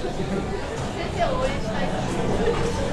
生を応援したいです。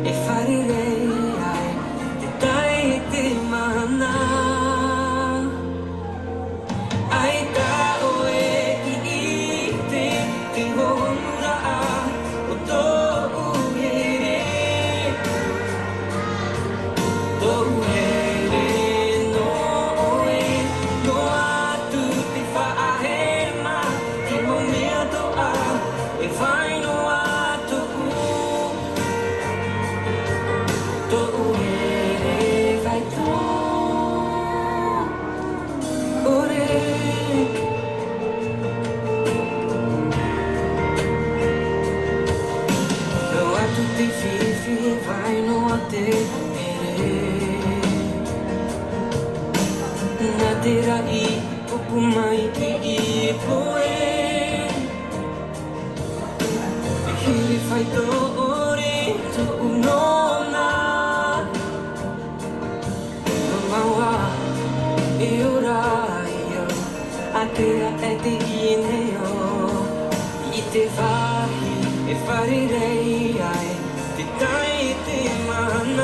E fare lei, dai te mana てない僕巻いていい声日々ファイト俺とうのなママはいよらいよ当てられていいねよいてばいファリレイアイてたいてまな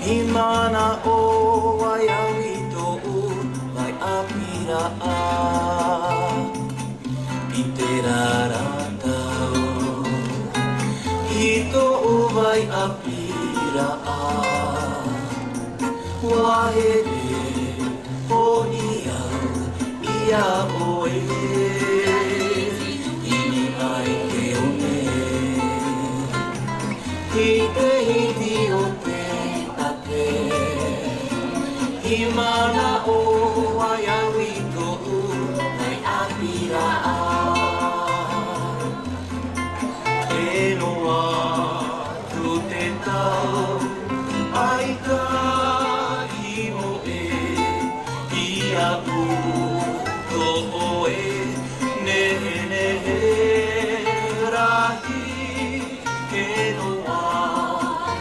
Himana o waiawi to vai apira I Tera Ra Tau Hito o vai apira わえでおにゃいやおえいにあいてよねひてひておてたてひまなおわやういとうないあびらえのわくてたあいかいもえいやうとえねえねえらひえのわ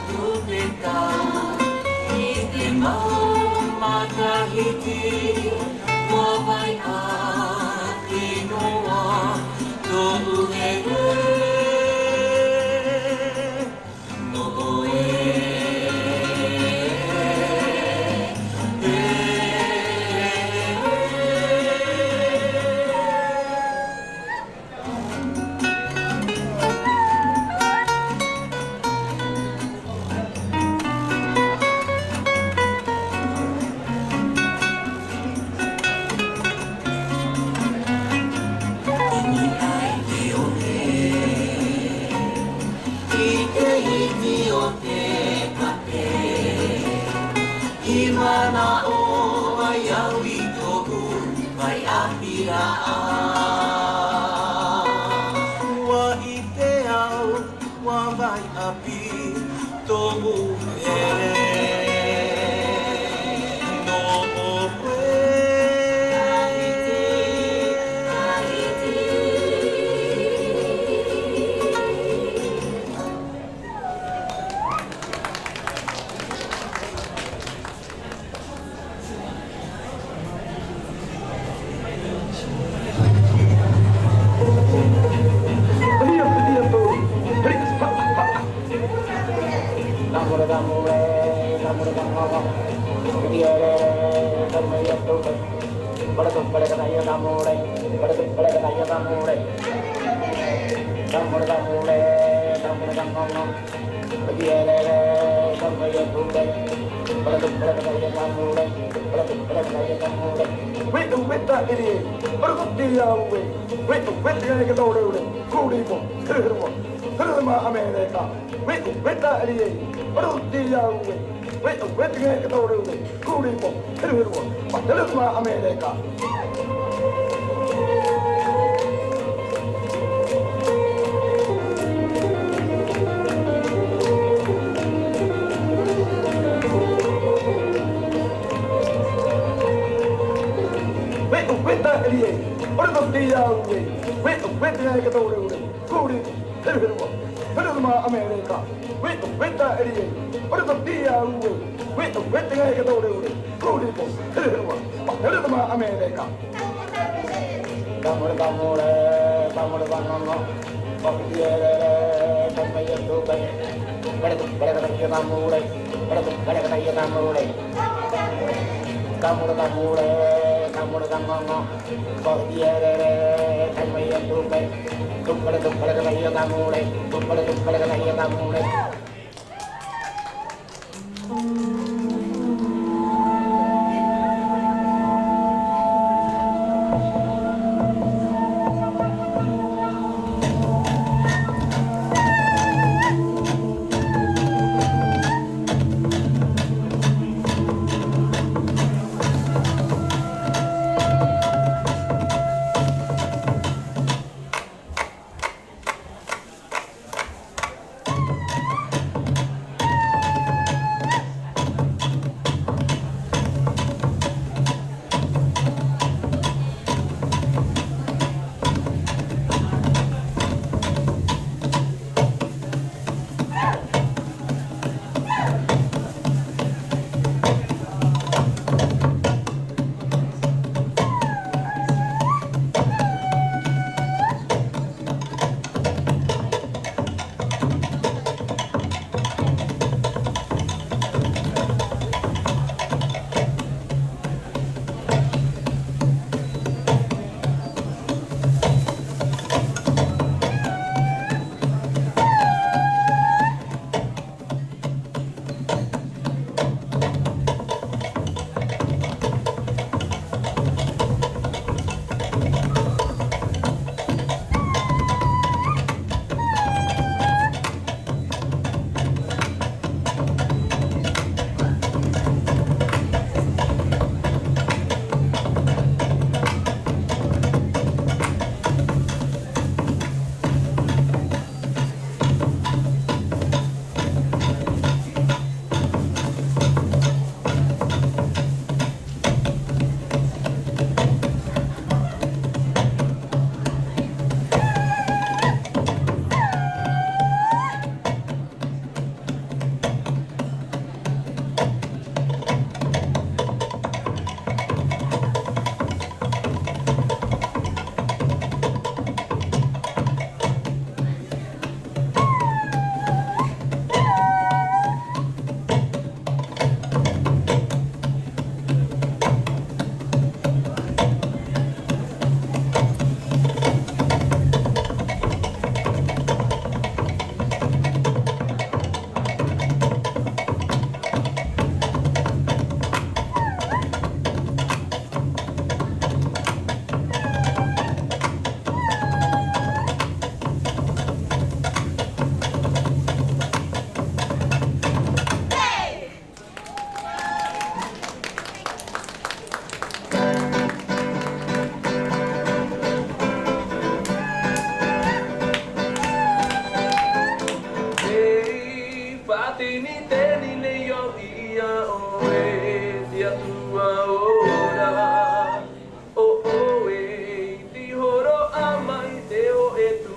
くてたいてままたひてわばいあきのわとうへる ora o e ti horo amai te o e tu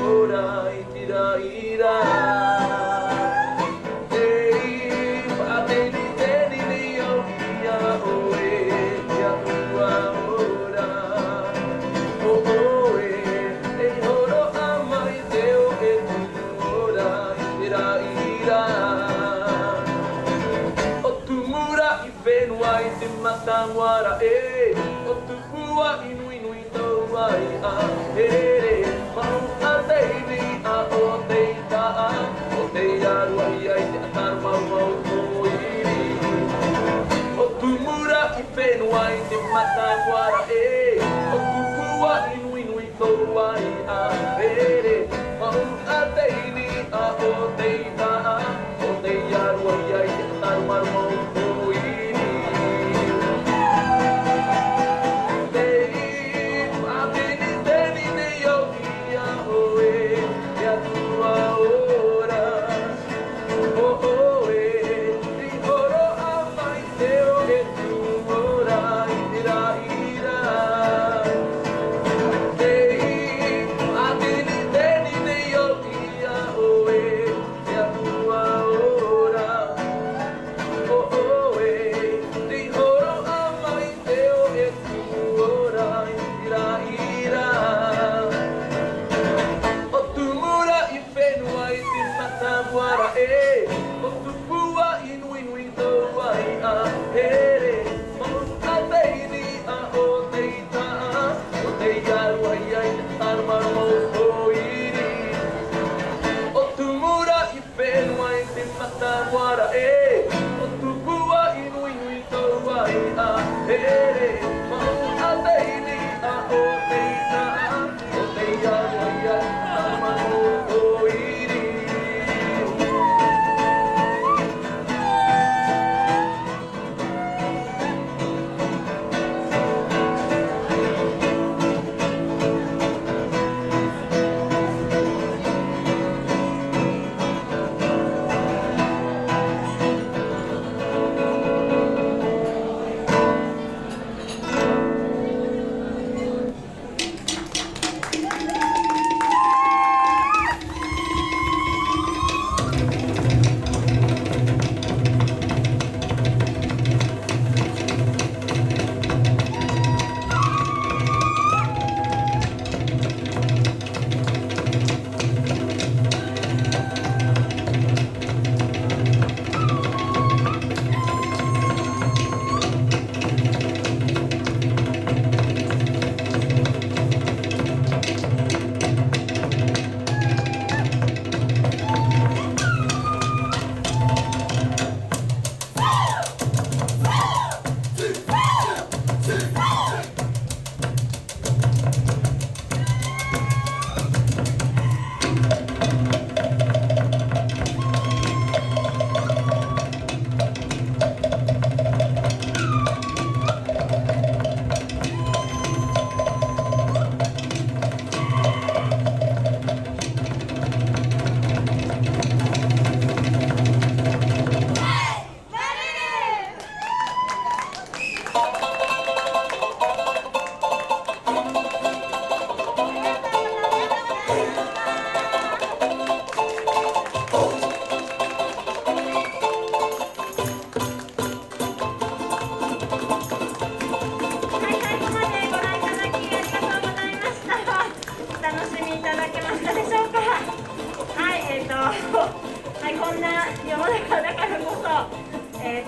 ora I tira ira e fate di te di io ia o e ia tua ora o e ti horo amai te o e tu ora I tira ira Whenua te matawara e o tupua inui nui tau ai a here mau a teini a o te taa o te aru ai ai te ataru mau mau o iri o tumura I whenua te matawara e o tupua inui nui tau ai a here mau a teini a o te taa o te aru ai ai te ataru mau mau o iri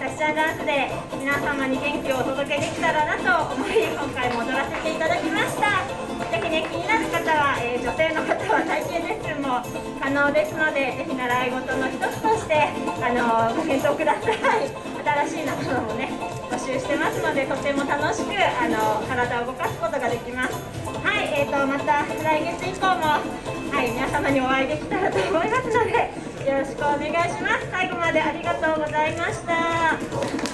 タヒチアンダンスで皆様に元気をお届けできたらなと思い、今回も踊らせていただきました。ぜひね、気になる方は、女性の方は体験レッスンも可能ですので、ぜひ習い事の一つとしてご検討ください。新しい仲間もね募集してますので、とても楽しく体を動かすことができます。はい、また来月以降も、皆様にお会いできたらと思いますので、よろしくお願いします。最後までありがとうございました。